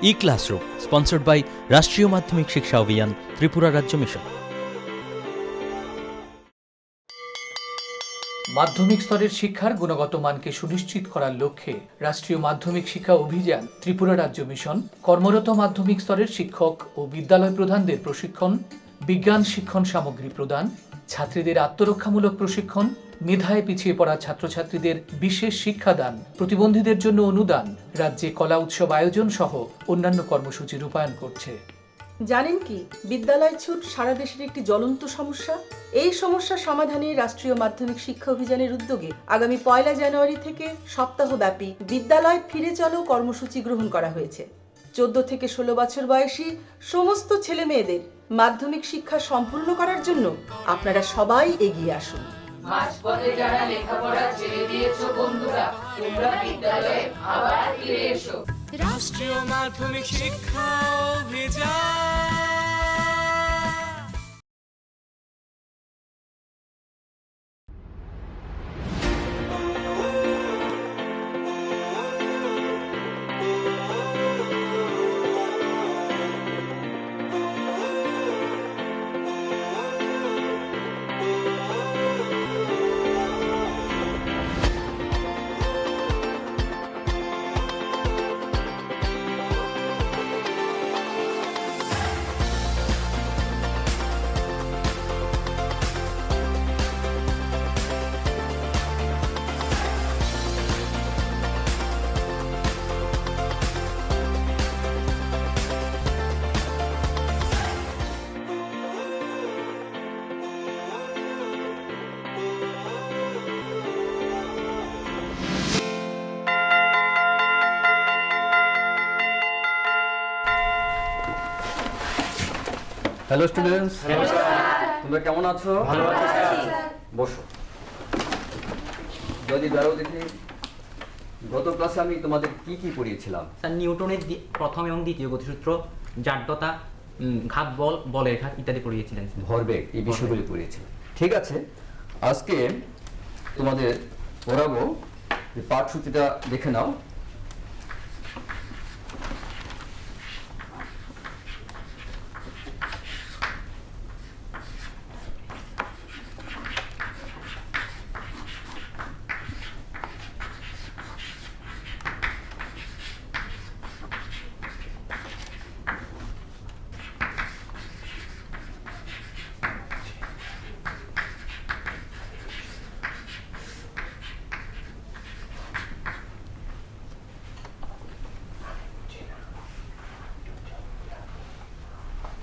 E-Classroom, sponsored by রাষ্ট্রীয় মাধ্যমিক শিক্ষা অভিযান, ত্রিপুরা রাজ্য মিশন। মাধ্যমিক স্তরের শিক্ষার গুণগত মানকে সুনিশ্চিত করার লক্ষ্যে রাষ্ট্রীয় মাধ্যমিক শিক্ষা অভিযান, ত্রিপুরা রাজ্য মিশন কর্মরত মাধ্যমিক স্তরের শিক্ষক ও বিদ্যালয় প্রধানদের প্রশিক্ষণ, বিজ্ঞান শিক্ষণ সামগ্রী প্রদান, ছাত্রীদের আত্মরক্ষামূলক প্রশিক্ষণ, মেধায় পিছিয়ে পড়া ছাত্রছাত্রীদের বিশেষ শিক্ষাদান, প্রতিবন্ধীদের জন্য অনুদান, রাজ্যে কলা উৎসব আয়োজন সহ অন্যান্য কর্মসূচি রূপায়ণ করছে। জানেন কি, বিদ্যালয় ছুট সারা দেশের একটি জ্বলন্ত সমস্যা। এই সমস্যা সমাধানে রাষ্ট্রীয় মাধ্যমিক শিক্ষা অভিযানের উদ্যোগে আগামী 1 জানুয়ারি থেকে সপ্তাহব্যাপী বিদ্যালয় ফিরে চলো কর্মসূচি গ্রহণ করা হয়েছে। 14 থেকে 16 বছর বয়সী সমস্ত ছেলে মেয়েদের মাধ্যমিক শিক্ষা সম্পূর্ণ করার জন্য আপনারা সবাই এগিয়ে আসুন। মাঝপথে যারা লেখাপড়া ছেড়ে দিয়েছো বন্ধুরা, তোমরা বিদ্যালয়ে আবার ফিরে এসো। রাষ্ট্রীয় মাধ্যমিক শিক্ষা অভিযান। হ্যালো স্টুডেন্টস, তোমরা কেমন আছো? ভালো আছি স্যার। বসো। যদি দাঁড়াও দেখি, গত ক্লাসে আমি তোমাদের কি কি পড়িয়েছিলাম? স্যার নিউটনের প্রথম এবং দ্বিতীয় গতিসূত্র, জাড্যতা, ঘাত বল, বলের ঘাত ইত্যাদি পড়িয়েছিলেন। ভরবেগ, এই বিষয়গুলি পড়িয়েছিলাম। ঠিক আছে, আজকে তোমাদের পড়াবো, পাঠসূচিটা দেখে নাও।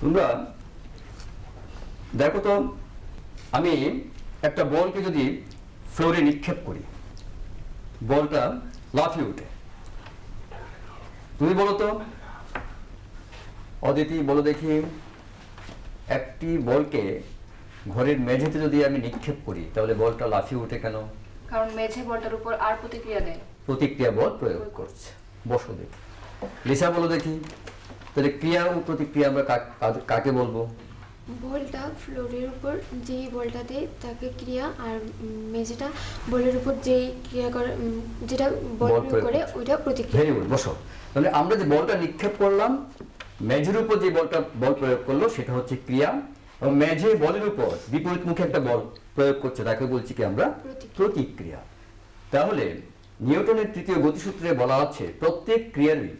তোমরা দেখো তো, আমি একটা বলকে যদি ফ্লোরে নিক্ষেপ করি, বলটা লাফিয়ে উঠে। তুমি বলো তো, অদিতি বলো দেখি, একটি বলকে ঘরের মেঝেতে যদি আমি নিক্ষেপ করি তাহলে বলটা লাফিয়ে উঠে কেন? কারণ মেঝে বলটার উপর আর প্রতিক্রিয়া দেয়। প্রতিক্রিয়া বল প্রয়োগ করছে। বসো দেখি। লিসা বলো দেখি, তাহলে ক্রিয়া ও প্রতিক্রিয়া আমরা কাকে বলবো? বলটা ফ্লোরের উপর যেই বলটা দেয় তাকে ক্রিয়া, আর মেঝেটা বলের উপর যেই ক্রিয়া করে, যেটা বল প্রয়োগ করে ওইটা প্রতিক্রিয়া। ভেরি গুড, বসো। তাহলে আমরা যে বলটা নিক্ষেপ করলাম, মেঝের উপর যে বল প্রয়োগ করলো সেটা হচ্ছে ক্রিয়া, এবং মেঝে বলের উপর বিপরীতমুখী একটা বল প্রয়োগ করছে তাকে বলছি কি আমরা? প্রতিক্রিয়া। তাহলে নিউটনের তৃতীয় গতিসূত্রে বলা আছে প্রত্যেক ক্রিয়ারই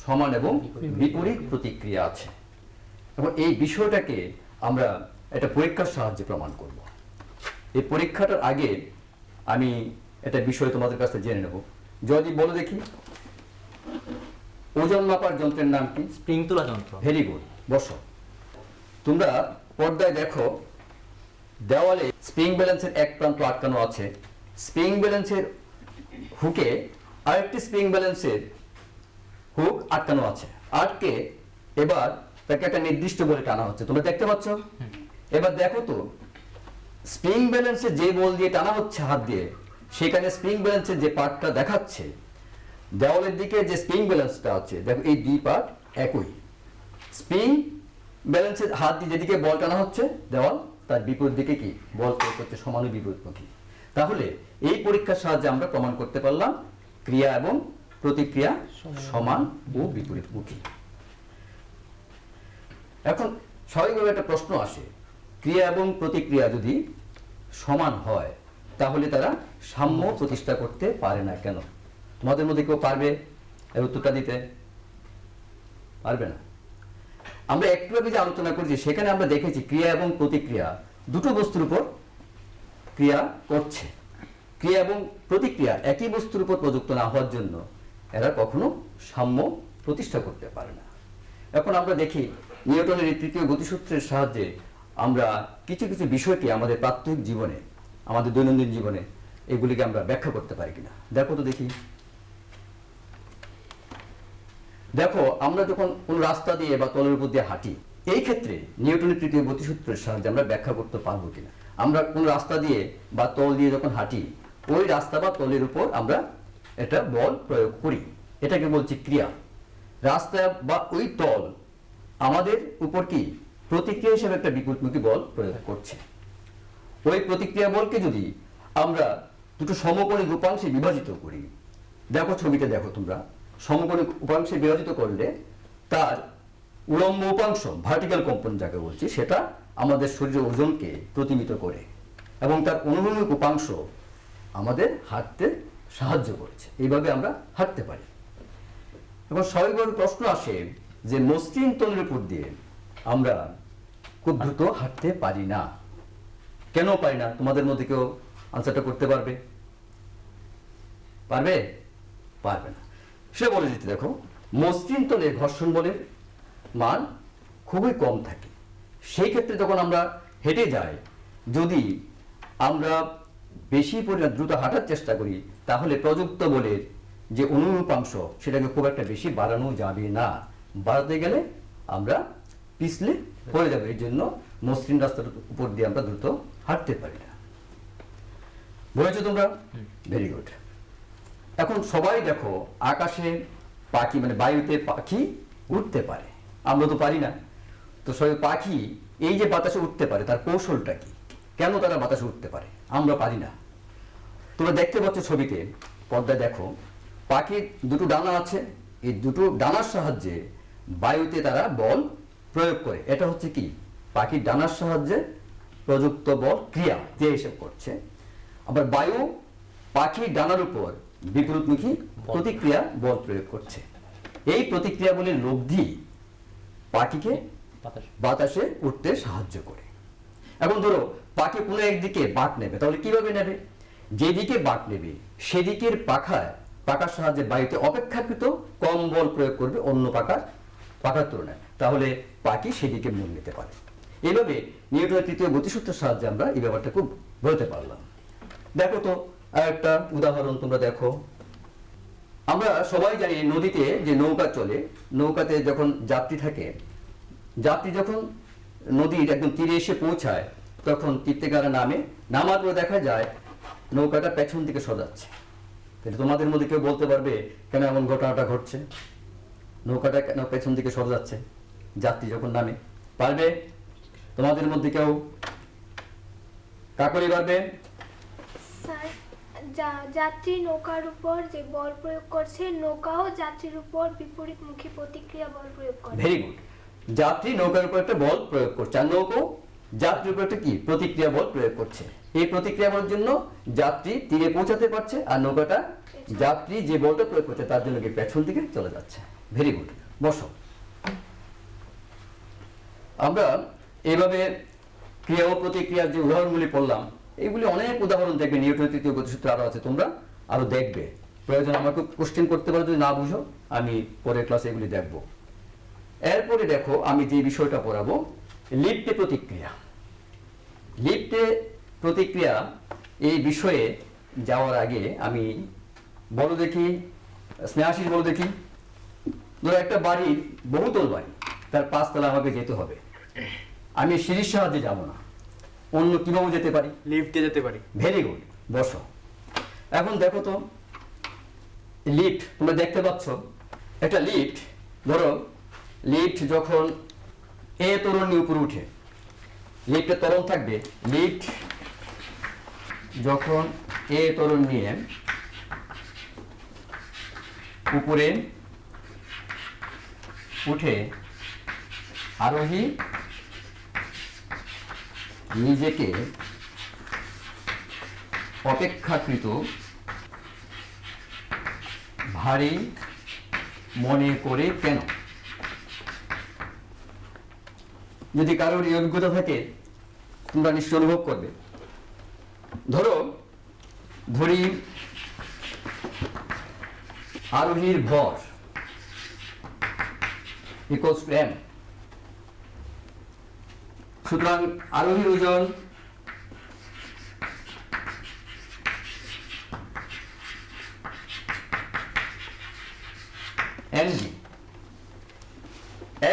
সমান এবং বিপরীত প্রতিক্রিয়া আছে, এবং এই বিষয়টাকে আমরা একটা পরীক্ষার সাহায্যে প্রমাণ করব। এই পরীক্ষাটার আগে আমি একটা বিষয় তোমাদের কাছে জেনে নেব। যদি বলো দেখি, ওজন মাপার যন্ত্রের নাম কি? স্প্রিং তোলা যন্ত্র। ভেরি গুড, বসো। তোমরা পর্দায় দেখো, দেওয়ালে স্প্রিং ব্যালেন্সের এক প্রান্ত আটকানো আছে, স্প্রিং ব্যালেন্সের হুকে আরেকটি স্প্রিং ব্যালেন্সের হুক আটকানো আছে। আটকে এবার তাকে একটা নির্দিষ্ট বলে টানা হচ্ছে, তোমরা দেখতে পাচ্ছ? এবার দেখো তো, স্প্রিং ব্যালেন্সে যে বল দিয়ে টানা হচ্ছে হাত দিয়ে, সেখানে স্প্রিং ব্যালেন্সের যে পার্টটা দেখাচ্ছে, দেওয়ালের দিকে যে স্প্রিং ব্যালেন্সটা আছে, দেখো এই দুই পার্ট একই। স্প্রিং ব্যালেন্সের হাত দিয়ে যেদিকে বল টানা হচ্ছে দেওয়াল, তার বিপরীত দিকে কি বল প্রয়োগ করতে সমানু বিপরীতমুখী। তাহলে এই পরীক্ষার সাহায্যে আমরা প্রমাণ করতে পারলাম ক্রিয়া এবং প্রতিক্রিয়া সমান ও বিপরীতমুখী। এখন স্বাভাবিকভাবে একটা প্রশ্ন আসে, ক্রিয়া এবং প্রতিক্রিয়া যদি সমান হয় তাহলে তারা সাম্য প্রতিষ্ঠা করতে পারে না কেন? তোমাদের মধ্যে কেউ পারবে এর উত্তরটা দিতে? পারবে না। আমরা একটু আগে যে আলোচনা করেছি সেখানে আমরা দেখেছি ক্রিয়া এবং প্রতিক্রিয়া দুটো বস্তুর উপর ক্রিয়া করছে। ক্রিয়া এবং প্রতিক্রিয়া একই বস্তুর উপর প্রযুক্ত না হওয়ার জন্য এরা কখনো সাম্য প্রতিষ্ঠা করতে পারে না। এখন আমরা দেখি নিউটনের এই তৃতীয় গতিসূত্রের সাহায্যে আমরা কিছু কিছু বিষয়কে আমাদের প্রাত্যহিক জীবনে, আমাদের দৈনন্দিন জীবনে এগুলিকে আমরা ব্যাখ্যা করতে পারি কিনা। দেখো তো দেখি। দেখো, আমরা যখন কোন রাস্তা দিয়ে বা তলের উপর দিয়ে হাঁটি, এই ক্ষেত্রে নিউটনের তৃতীয় গতিসূত্রের সাহায্যে আমরা ব্যাখ্যা করতে পারবো কিনা। আমরা কোন রাস্তা দিয়ে বা তল দিয়ে যখন হাঁটি, ওই রাস্তা বা তলের উপর আমরা একটা বল প্রয়োগ করি, এটাকে বলছি ক্রিয়া। রাস্তা বা ওই তল আমাদের উপর কি প্রতিক্রিয়া হিসেবে একটা বিপরীতমুখী বল প্রয়োগ করছে। ওই প্রতিক্রিয়া বলকে যদি আমরা দুটো সমকোণী উপাংশে বিভাজিত করি, দেখো ছবিটা দেখো তোমরা, সমকোণী উপাংশে বিভাজিত করলে তার উলম্ব উপাংশ, ভার্টিক্যাল কম্পোনেন্ট যাকে বলছি, সেটা আমাদের শরীরের ওজনকে প্রতিমিত করে এবং তার অনুভূমিক উপাংশ আমাদের হাঁটতে সাহায্য করেছে। এইভাবে আমরা হাঁটতে পারি। এবং স্বাভাবিকভাবে প্রশ্ন আসে যে মসৃণ তলের উপর দিয়ে আমরা খুব দ্রুত হাঁটতে পারি না, কেন পারি না? তোমাদের মধ্যে কেউ আনসারটা করতে পারবে? পারবে? পারবে না। সে বলে দিতে, দেখো, মসৃণ তলে ঘর্ষণ বলের মান খুবই কম থাকে। সেই ক্ষেত্রে যখন আমরা হেঁটে যাই, যদি আমরা বেশি পরিমাণ দ্রুত হাঁটার চেষ্টা করি তাহলে প্রযুক্ত বলের যে অনুরূপাংশ সেটাকে খুব একটা বেশি বাড়ানো যাবে না। বাড়াতে গেলে আমরা পিছলে পড়ে যাবে। এই জন্য মসৃণ রাস্তার উপর দিয়ে আমরা দ্রুত হাঁটতে পারি না। বুঝেছো তোমরা? Very good. এখন সবাই দেখো, আকাশে পাখি, মানে বায়ুতে পাখি উঠতে পারে, আমরা তো পারি না। তো সবাই পাখি এই যে বাতাসে উঠতে পারে তার কৌশলটা কি? কেন তারা বাতাসে উঠতে পারে, আমরা পারি না? তোমরা দেখতে পাচ্ছ ছবিতে, পর্দায় দেখো, পাখির দুটো ডানা আছে। এই দুটো ডানার সাহায্যে বায়ুতে তারা বল প্রয়োগ করে। এটা হচ্ছে কি? পাখির ডানার সাহায্যে প্রযুক্ত বল, ক্রিয়া যে হিসেব করছে। আবার বায়ু পাখির ডানার উপর বিপরীতমুখী প্রতিক্রিয়া বল প্রয়োগ করছে। এই প্রতিক্রিয়া বলের লব্ধি পাখিকে বাতাসে উঠতে সাহায্য করে। এখন ধরো পাখি কোনো একদিকে বাঁক নেবে, তাহলে কিভাবে নেবে? যেদিকে বাঁক নেবে সেদিকের পাখার সাহায্যে বায়ুতে অপেক্ষাকৃত কম বল প্রয়োগ করবে অন্য পাখার তুলনায়, তাহলে পাখি সেদিকে মোড় নিতে পারে। এইভাবে নিউটনের তৃতীয় গতিসূত্রের সাহায্যে আমরা এই ব্যাপারটা খুব বলতে পারলাম। দেখো তো আরেকটা উদাহরণ তোমরা দেখো। আমরা সবাই জানি নদীতে যে নৌকা চলে, নৌকাতে যখন যাত্রী থাকে, যাত্রী যখন নদীর একদম তীরে এসে পৌঁছায় তখন তীর থেকে নামার পরে দেখা যায় নৌকাটা পেছন দিকে সরাচ্ছে। তোমাদের মধ্যে কেউ বলতে পারবে কেন এমন ঘটনাটা ঘটছে? নৌকাটা কেন পেছন দিকে সরে যাচ্ছে যাত্রী যখন নামে? পারবে? তোমাদের মধ্যে কেউ কাকলি পারবে? স্যার, যাত্রী নৌকার উপর যে বল প্রয়োগ করছে, নৌকাও যাত্রীর উপর বিপরীতমুখী প্রতিক্রিয়া বল প্রয়োগ করে। Very good. যাত্রী নৌকার উপর একটা বল প্রয়োগ করছে আর নৌকা যাত্রীর উপর একটা কি প্রতিক্রিয়া বল প্রয়োগ করছে। এই প্রতিক্রিয়া বলের জন্য যাত্রী তীরে পৌঁছাতে পারছে আর নৌকাটা যাত্রী যে বলটা প্রয়োগ করছে তার জন্য কি পেছন দিকে চলে যাচ্ছে। Very good. বসো। আমরা এইভাবে ক্রিয়া ও প্রতিক্রিয়ার যে উদাহরণগুলি পড়লাম, এইগুলি অনেক উদাহরণ দেখবে নিউটনের তৃতীয় গতিসূত্র আরো আছে, তোমরা আরো দেখবে। প্রয়োজন আমাকে কোশ্চেন করতে পারো, যদি না বুঝো আমি পরের ক্লাসে এগুলি দেখবো। এরপরে দেখো আমি যে বিষয়টা পড়াবো, লিফটে প্রতিক্রিয়া। লিফটে প্রতিক্রিয়া এই বিষয়ে যাওয়ার আগে আমি বলো দেখি, স্নেহাশিস বলো দেখি, ধরো একটা বাড়ির বহুতল বাড়ি, তার 5 তলা আমাকে যেতে হবে। আমি সিঁড়ির সাহায্যে যাব না, অন্য কিভাবে যেতে পারি? লিফটে যেতে পারি। Very good. বসো। এখন দেখো তো লিফট, তোমরা দেখতে পাচ্ছ একটা লিফট। ধরো লিফট যখন এ তরণ নিয়ে উপরে উঠে, লিফটের ত্বরণ থাকবে, লিফট যখন এ তরণ নিয়ে উপরে উঠে আরোহী নিজেকে অপেক্ষাকৃত ভারী মনে করে কেন? যদি কারোর এই অভিজ্ঞতা থাকে তোমরা নিশ্চয় অনুভব করবে। ধরি আরোহীর ভর ইকুয়ালস টু m, সুতরাং আরোহীর ওজন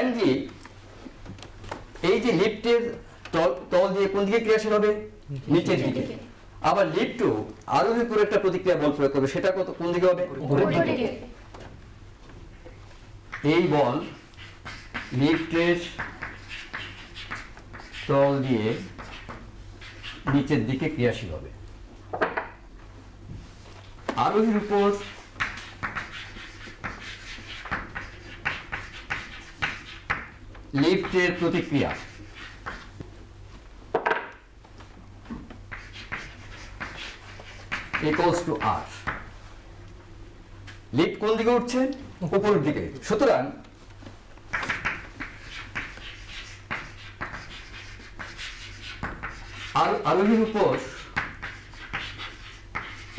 mg। এই যে লিফটের তল দিয়ে কোন দিকে ক্রিয়াশীল হবে? নিচের দিকে। আবার লিফটও আরোহীর উপর একটা প্রতিক্রিয়া বল প্রয়োগ করবে, সেটা কোন দিকে হবে? উপরের দিকে। এই বল লিফটের তল দিয়ে নিচের দিকে ক্রিয়াশীল হবে। আরোহীর উপর লিফটের প্রতিক্রিয়া ইকুয়ালস টু r। লিফট কোন দিকে উঠছে? উপরের দিকে। সুতরাং আরোহীর উপর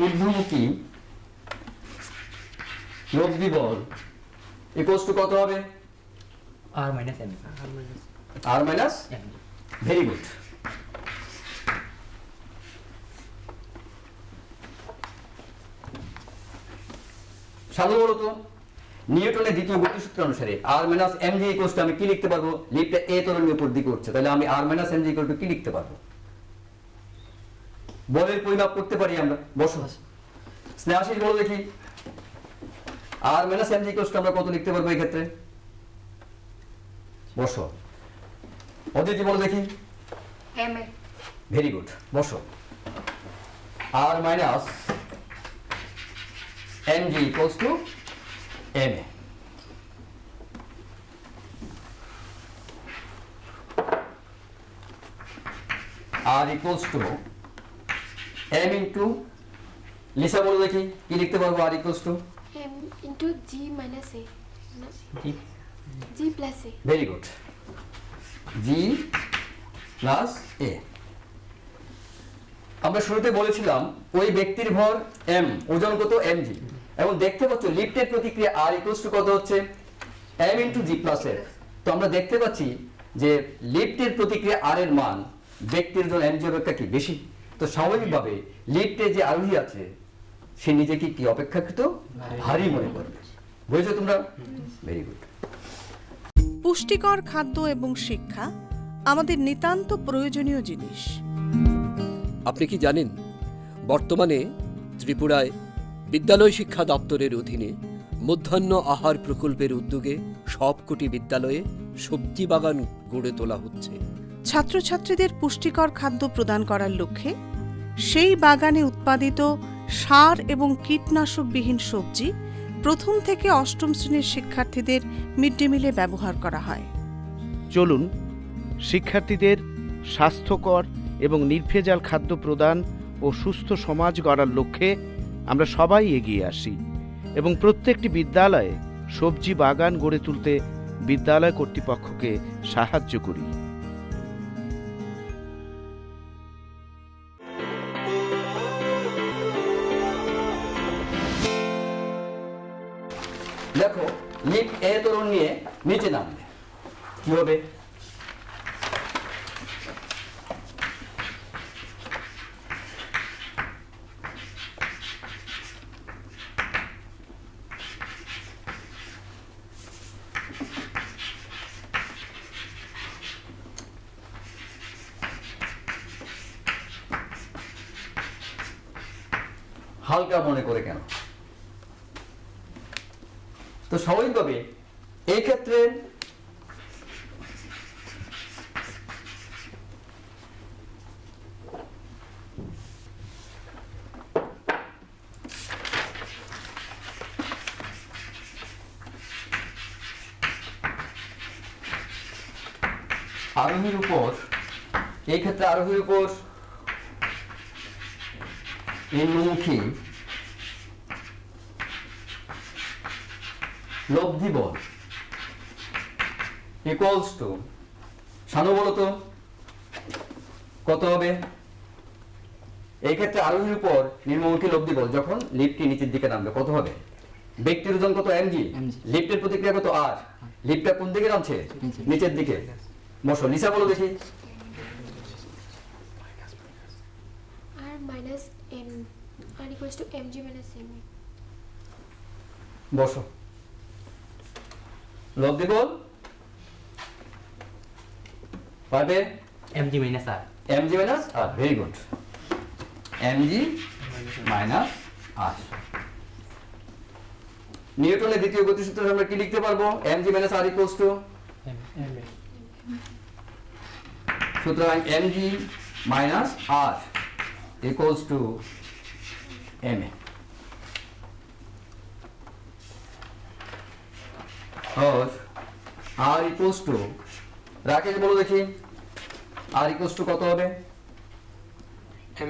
ঊর্ধ্বমুখী লব্ধি বল ইকুয়ালস টু কত হবে? r minus m। r minus m। Very good. সামনে বলো তো, নিউটনের দ্বিতীয় গতিসূত্র অনুসারে r minus mg equals to আমি কি লিখতে পারবো? লিফটটা a ত্বরণের উপর দিকে উঠছে, তাহলে আমি r minus mg equal to কি লিখতে পারবো? বলের পরিমাপ করতে পারি আমরা। বসো স্নেহাশিস বলো দেখি, r minus mg equals to আমরা কত লিখতে পারবো এই ক্ষেত্রে? বসো। অদিতি বলো দেখি। ma। ভেরি গুড, বসো। r minus mg equals to ma। r equals to m into Lisa বলো দেখি কি লিখতে পারবো? r equals to m into g minus a, g plus a। Very good, g plus a। আমরা শুরুতে বলেছিলাম ওই ব্যক্তির ভর m, ওজন কত? mg। এবং দেখতে পাচ্ছ লিফটের প্রতিক্রিয়া r ইকুয়ালস টু কত হচ্ছে? m into g plus f। তো আমরা দেখতে পাচ্ছি যে লিফটের প্রতিক্রিয়া r এর মান ব্যক্তির ওজন mg অপেক্ষা কি বেশি। তো স্বাভাবিকভাবে লিফটে যে আরোহী আছে সে নিজেকে কি অপেক্ষাকৃত ভারী মনে করবে। বুঝেছো তোমরা? Very good. পুষ্টিকর খাদ্য এবং শিক্ষা আমাদের নিতান্ত প্রয়োজনীয় জিনিস। আপনি কি জানেন বর্তমানে ত্রিপুরায় বিদ্যালয় শিক্ষা দপ্তরের অধীনে মধ্যাহ্ন আহার প্রকল্পের উদ্যোগে সবকটি বিদ্যালয়ে সবজি বাগান গড়ে তোলা হচ্ছে। ছাত্রছাত্রীদের পুষ্টিকর খাদ্য প্রদান করার লক্ষ্যে সেই বাগানে উৎপাদিত সার এবং কীটনাশকবিহীন সবজি প্রথম থেকে অষ্টম শ্রেণীর শিক্ষার্থীদের মিড ডে মিলে ব্যবহার করা হয়। চলুন শিক্ষার্থীদের স্বাস্থ্যকর এবং নির্ভেজাল খাদ্য প্রদান ও সুস্থ সমাজ গড়ার লক্ষ্যে আমরা সবাই এগিয়ে আসি এবং প্রত্যেকটি বিদ্যালয়ে সবজি বাগান গড়ে তুলতে বিদ্যালয় কর্তৃপক্ষকে সাহায্য করি। দেখো লিফট এ ত্বরণ নিয়ে নিচে নামবে, কি হবে? হালকা মনে করে কেন? তো স্বাভাবিকভাবে এই ক্ষেত্রে আরোহীর উপর, এই ক্ষেত্রে আরোহীর উপর নিম্নমুখী লব্ধি বল ইকুয়ালস টু, শানু বলো তো কত হবে? এই ক্ষেত্রে আরোহীর উপর নিম্নমুখী লব্ধি বল যখন লিফটটি নিচের দিকে নামবে কত হবে? ব্যক্তির ওজন কত? mg, লিফটের প্রতিক্রিয়া কত r, লিফটটা কোন দিকে নামছে? নিচের দিকে। বসো, লিসা বলো দেখি। আর মাইনাস এম, আর equals to mg minus m। বসো, লব্ধি বল পাবে mg minus r। mg minus r, very good, mg minus r। নিউটনের দ্বিতীয় গতিসূত্রে আমরা কি লিখতে পারবো? mg minus r equals to, সুতরাং mg minus r equals to ma। और r ইকুয়ালস টু, রাকেশ বলো দেখি r ইকুয়ালস টু কত হবে?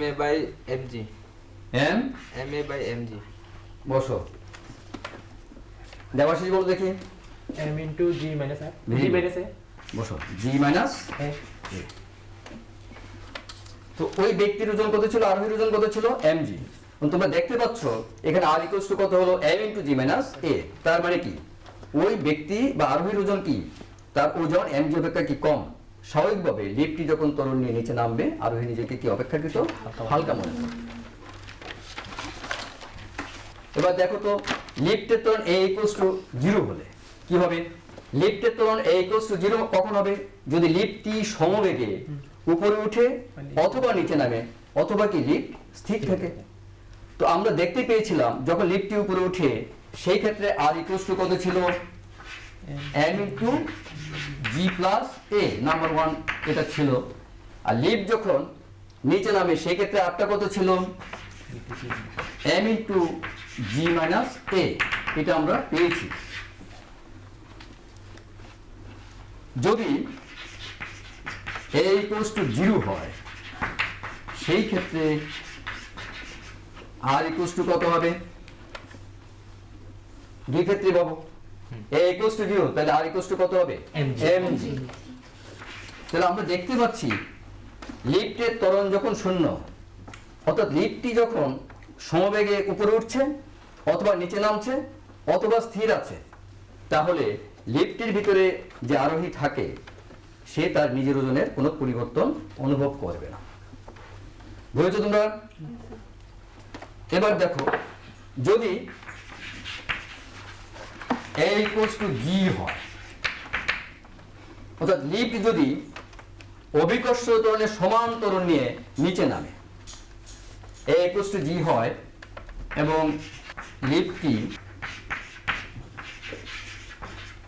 ma by mg। ma by mg। বসো, দেবাশিস বলো দেখি m into g minus r। Very g good. Minus a। বসো, g মাইনাস a। তো ওই ব্যক্তির ওজন কত ছিল, আরোহীর ওজন কত ছিল? mg। তোমরা দেখতে পাচ্ছ এখানে r ইকুয়ালস টু কত হলো? m into g minus a। তার মানে কি ওই ব্যক্তি বা আরোহীর ওজন কি, তার ওজন mg অপেক্ষা কি কম। স্বাভাবিকভাবে লিফটটি যখন ত্বরণ নিয়ে নিচে নামবে আরোহী নিজেকে কি অপেক্ষাকৃত হালকা মনে করবে। এবার দেখো তো লিফটের ত্বরণ a ইকুয়ালস টু 0 হলে কি হবে? লিফটের ত্বরণ a ইকুয়ালস টু 0 কখন হবে? যদি লিফটটি সমবেগে উপরে উঠে অথবা নিচে নামে অথবা কি লিফট স্থির থাকে। তো আমরা দেখতে পেয়েছিলাম যখন লিফটটি উপরে উঠে সেই ক্ষেত্রে r ইকুয়ালস টু কত ছিল? m into g plus a, number 1 এটা ছিল। আর লিফট যখন নিচে নামে সেই ক্ষেত্রে rটা কত ছিল? m into g minus a, এটা আমরা পেয়েছি। যদি a ইকুয়ালস টু 0 হয় সেই ক্ষেত্রে r ইকুয়ালস টু কত হবে? দুই ক্ষেত্রে পাবো। a ইকুয়ালস টু 0 তাহলে r ইকুয়ালস টু কত হবে? mg। তাহলে আমরা দেখতে পাচ্ছি লিফটের ত্বরণ যখন শূন্য, অর্থাৎ লিফটটি যখন সমবেগে উপরে উঠছে অথবা নিচে নামছে অথবা স্থির আছে, তাহলে লিফটের ভিতরে যে আরোহী থাকে সে তার নিজের ওজনের কোনো পরিবর্তন অনুভব করবে না। বুঝেছো তোমরা? এবার দেখো যদি a ইকুয়ালস টু g হয়, অর্থাৎ লিফট যদি অভিকর্ষ ত্বরণের সমান ত্বরণ নিয়ে নিচে নামে, a ইকুয়ালস টু g হয় এবং লিফটটি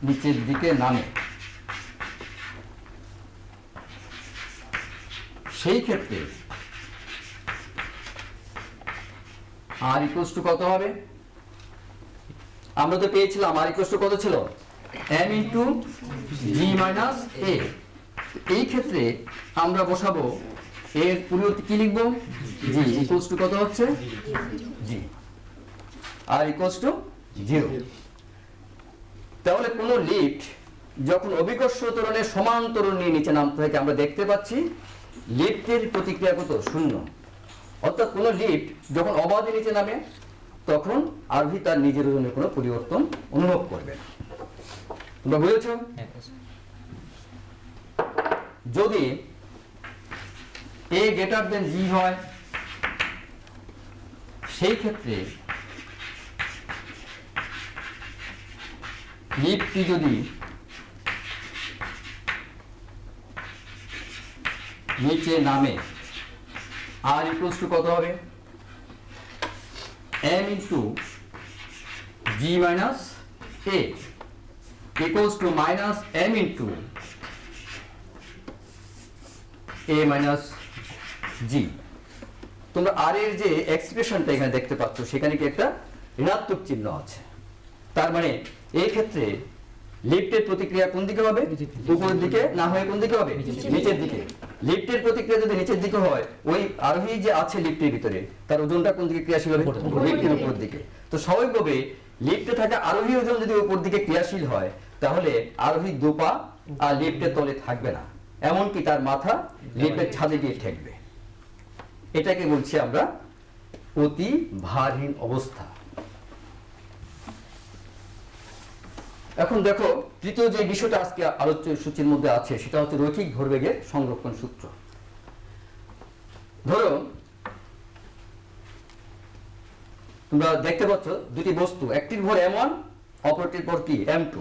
নিচের দিকে নামে, সেই ক্ষেত্রে r ইকুয়ালস টু কত হবে? আমরা তো পেয়েছিলাম r ইকুয়ালস টু কত ছিল? m into g minus a। এই ক্ষেত্রে আমরা বসাবো এর পরিবর্তে কি লিখব? g ইকুয়ালস টু কত হচ্ছে? g, r equals two 0। তাহলে কোন লিফট যখন অভিকর্ষ ত্বরণের সমান ত্বরণ নিয়ে নিচে নামতে থাকে আমরা দেখতে পাচ্ছি লিফটের প্রতিক্রিয়া কত? শূন্য। অর্থাৎ কোন লিফট যখন অবাধে নিচে নামে তখন আরোহী তার নিজের ওজনের কোনো পরিবর্তন অনুভব করবে না। তোমরা বুঝেছ? যদি a গ্রেটার দেন g হয় সেই ক্ষেত্রে লিফটটি যদি নিচে নামে r ইকুয়ালস টু কত হবে? m into g minus a equals to minus m into a minus g। তোমরা r এর যে এক্সপ্রেশনটা এখানে দেখতে পাচ্ছ সেখানে কি একটা ঋণাত্মক চিহ্ন আছে। তার মানে এই ক্ষেত্রে লিফটের প্রতিক্রিয়া কোন দিকে হবে? উপরের দিকে না হয়ে কোন দিকে হবে? নিচের দিকে। লিফটের প্রতিক্রিয়া যদি নিচের দিকে হয়, ওই আরোহী যে আছে লিফটের ভিতরে তার ওজনটা কোন দিকে ক্রিয়াশীল হবে? লিফটের উপরের দিকে। তো স্বাভাবিকভাবে লিফটে থাকা আরোহী ওজন যদি উপর দিকে ক্রিয়াশীল হয়, তাহলে আরোহী দুপা আর লিফটের তলে থাকবে না, এমনকি তার মাথা লিফটের ছাদে গিয়ে ঠেকবে। এটাকে বলছি আমরা অতি ভারহীন অবস্থা। এখন দেখো, তৃতীয় যে বিষয়টা আজকে আলোচ্য সূচির মধ্যে আছে সেটা হচ্ছে রৈখিক ভরবেগের সংরক্ষণ সূত্র। ধরো তোমরা দেখতে পাচ্ছ দুটি বস্তু, একটির ভর m1, অপরটির ভর কি? m2।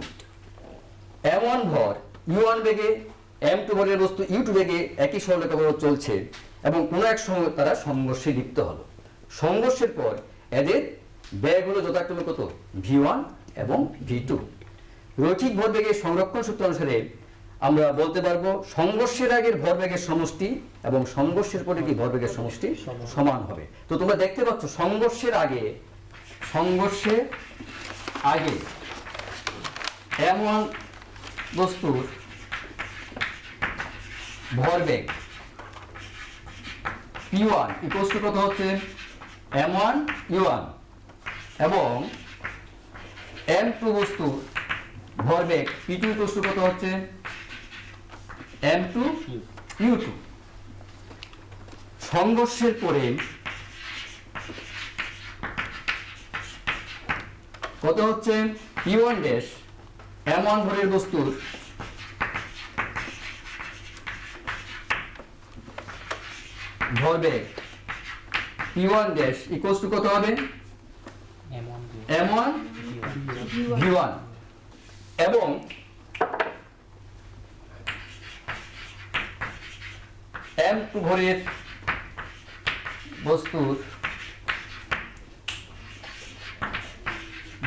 m1 ভর u1 বেগে, m2 ভরের বস্তু u2 বেগে একই সরলরেখা বরাবর চলছে এবং কোনো এক সময় তারা সংঘর্ষে লিপ্ত হলো। সংঘর্ষের পর এদের বেগ হলো যথাক্রমে কত? v1 এবং v2। রৈখিক ভরবেগের সংরক্ষণ সূত্র অনুসারে আমরা বলতে পারবো সংঘর্ষের আগের ভরবেগের সমষ্টি এবং সংঘর্ষের পরে কি ভরবেগের সমষ্টি সমান হবে। তো তোমরা দেখতে পাচ্ছ সংঘর্ষের আগে m1 বস্তুর ভরবেগ p1 ইকুয়ালস টু কত হচ্ছে? m1 u1 এবং m2 বস্তুর ভরবেগ p2 ইকুয়ালস টু কত হচ্ছে? m2 u2। সংঘর্ষের পরে কত হচ্ছে? p1 ড্যাশ m1 ভরের বস্তুর ভরবেগ p1 ড্যাশ ইকুয়ালস টু কত হবে? m1 v1 এবং m2 ভরের বস্তুর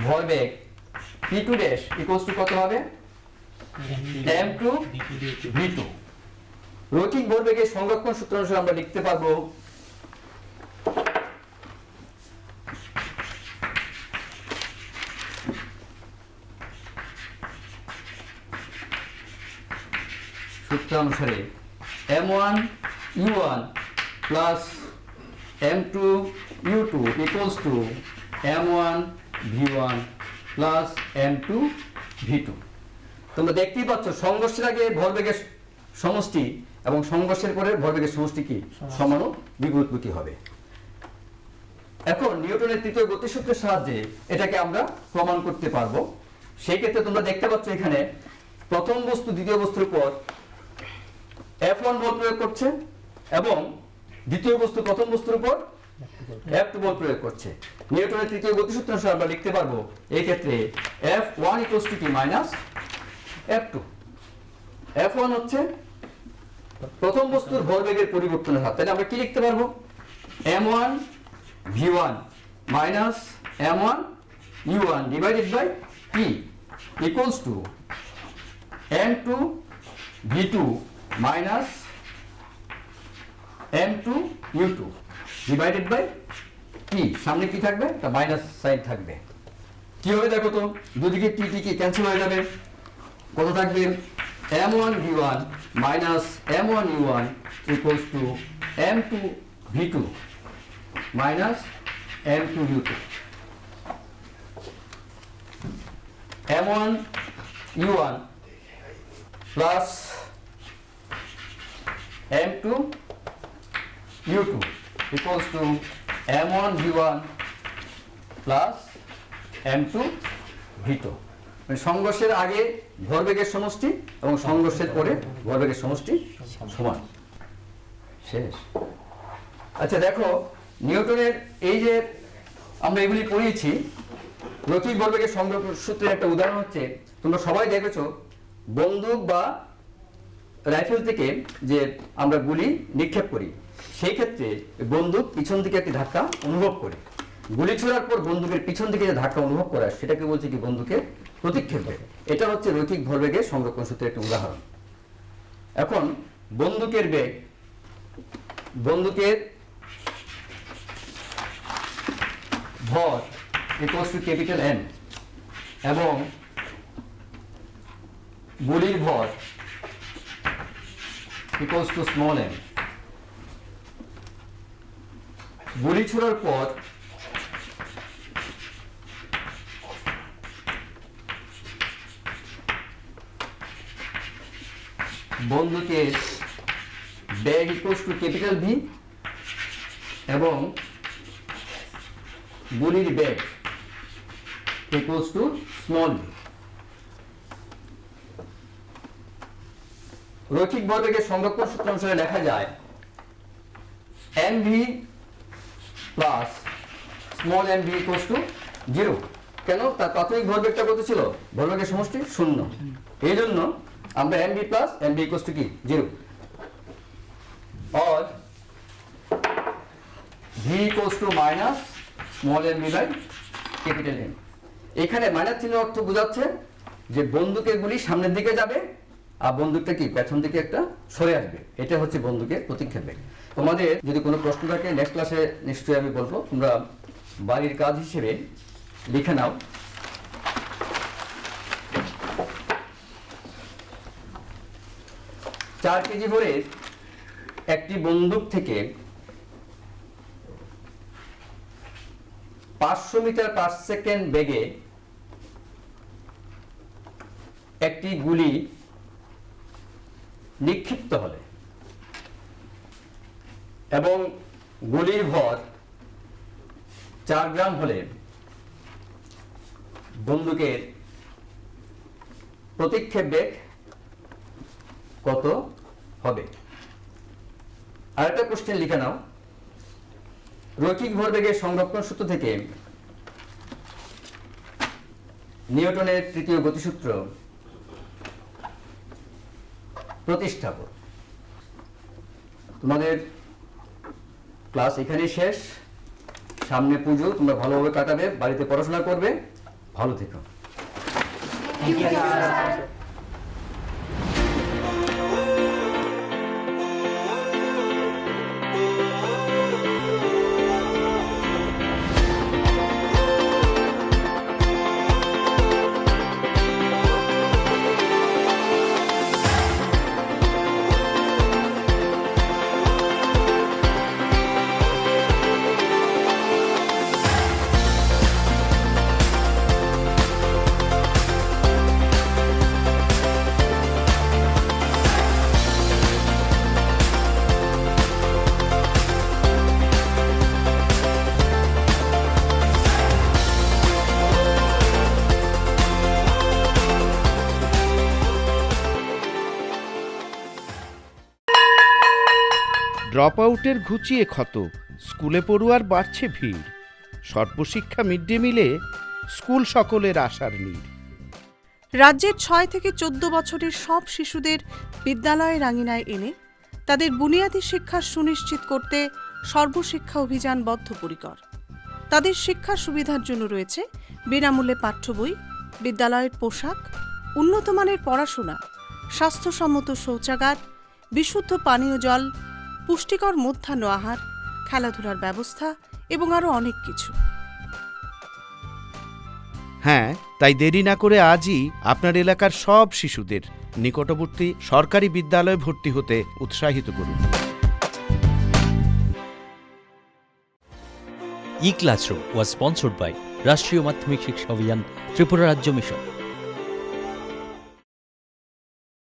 ভরবেগ p2 ড্যাশ ইকুয়ালস টু কত হবে? m2 v2। রৈখিক ভরবেগের সংরক্ষণ সূত্র অনুসারে আমরা লিখতে পারবো সূত্র অনুসারে m1 u1 plus m2 u2 equals to m1 v1 plus m2 v2। তোমরা দেখতেই পাচ্ছ সংঘর্ষের আগে ভরবেগের সমষ্টি এবং সংঘর্ষের পরে ভরবেগের সমষ্টি কি? সমানুপাতিক হবে। এখন নিউটনের তৃতীয় গতিসূত্রের সাহায্যে এটাকে আমরা প্রমাণ করতে পারবো। সেই ক্ষেত্রে তোমরা দেখতে পাচ্ছ এখানে প্রথম বস্তু দ্বিতীয় বস্তুর উপর F1 বল প্রয়োগ করছে এবং দ্বিতীয় বস্তু প্রথম বস্তুর উপর F2 বল প্রয়োগ করছে। নিউটনের তৃতীয় গতিসূত্র অনুসারে আমরা লিখতে পারবো এই ক্ষেত্রে F1 ইকুয়ালস টু কি? Minus F2। F1 হচ্ছে প্রথম বস্তুর ভরবেগের পরিবর্তনের হার, তাহলে আমরা কি লিখতে পারবো? m1 v1 minus m1 u1 divided by p equals to m2 v2 minus m2 u2 divided by p। সামনে কি থাকবে? একটা মাইনাস সাইন থাকবে। কি হবে দেখো তো, দুদিকে t কি ক্যান্সেল হয়ে যাবে, কত থাকবে? m1 v1 minus m1 u1 equals to m2 v2 minus m2 u2। m1 u1 plus m2 u2 equals to m1 v1 plus m2 v2। সংঘর্ষের আগে ভরবেগের সমষ্টি এবং সংঘর্ষের পরে ভরবেগের সমষ্টি সমান। শেষ। আচ্ছা দেখো, নিউটনের এই যে আমরা এগুলি পড়িয়েছি, রৈখিক ভরবেগের সংরক্ষণ সূত্রের একটা উদাহরণ হচ্ছে, তোমরা সবাই দেখেছো বন্দুক বা রাইফেল থেকে যে আমরা গুলি নিক্ষেপ করি, সেই ক্ষেত্রে বন্দুক পিছন দিকে একটি ধাক্কা অনুভব করে। গুলি ছোড়ার পর বন্দুকের পিছন দিকে যে ধাক্কা অনুভব করা, সেটাকে বলছে কি? বন্দুকের প্রতিক্ষেপ বেগ। এটা হচ্ছে রৈখিক ভরবেগের সংরক্ষণ সূত্রের একটি উদাহরণ। এখন বন্দুকের বেগ, বন্দুকের ভর ইকুয়ালস টু ক্যাপিটাল N এবং গুলির ভর ইকুয়ালস টু স্মল m। গুলি ছোড়ার পর বন্দুকের bag equals to capital V এবং গুলির bag equals to small V. রৈখিক ভরবেগের সংরক্ষণ সূত্র অনুসারে লেখা যায় mv plus small mv equals two 0। কেন? তার প্রাথমিক ভরবেগটা কত ছিল? ভরবেগের সমষ্টি 0। এই জন্য আমরা mv plus mv equals to কি 0 और v equals to minus small mv by capital M। এখানে মাইনাস চিহ্নের অর্থ বোঝাচ্ছে যে বন্দুকের গুলি সামনের দিকে যাবে আর বন্দুকটা কি পেছন দিকে একটা সরে আসবে। এটা হচ্ছে বন্দুকের প্রতিক্ষেপ বেগ। তোমাদের যদি কোনো প্রশ্ন থাকে নেক্সট ক্লাসে নিশ্চয়ই আমি বলবো, তোমরা বাড়ির কাজ হিসেবে লিখে নাও। চার কেজি ভরের একটি বন্দুক থেকে 500 মিটার পার সেকেন্ড বেগে একটি গুলি নিক্ষিপ্ত হলে এবং গুলির ভর 4 গ্রাম হলে বন্দুকের প্রতিক্ষেপ বেগ কত হবে? আরেকটা কোশ্চেন লিখে নাও। রৈখিক ভরবেগের সংরক্ষণ সূত্র থেকে নিউটনের তৃতীয় গতিসূত্র প্রতিস্থাপন। তোমাদের ক্লাস এখানেই শেষ। সামনে পুজো, তোমরা ভালোভাবে কাটাবে, বাড়িতে পড়াশোনা করবে। ভালো থেকো। ড্রপ আউটের ঘুচিয়ে ক্ষত, স্কুলে পড়ুয়ার বাড়ছে ভিড়। সর্বশিক্ষা মিড ডে মিলে স্কুল সকলের আশার নীড়। রাজ্যের 6 থেকে 14 বছরের সব শিশুদের বিদ্যালয়ের আঙিনায় এনে তাদের বুনিয়াদী শিক্ষা সুনিশ্চিত করতে সর্বশিক্ষা অভিযান বদ্ধপরিকর। তাদের শিক্ষার সুবিধার জন্য রয়েছে বিনামূল্যে পাঠ্য বই, বিদ্যালয়ের পোশাক, উন্নতমানের পড়াশোনা, স্বাস্থ্যসম্মত শৌচাগার, বিশুদ্ধ পানীয় জল, পুষ্টিকর মধ্যাহ্ন আহার, খেলাধুলার ব্যবস্থা এবং আরও অনেক কিছু। হ্যাঁ, তাই দেরি না করে আজই আপনার এলাকার সব শিশুদের নিকটবর্তী সরকারি বিদ্যালয়ে ভর্তি হতে উৎসাহিত করুন। E-Classroom was sponsored by রাষ্ট্রীয় মাধ্যমিক শিক্ষা অভিযান ত্রিপুরা রাজ্য মিশন।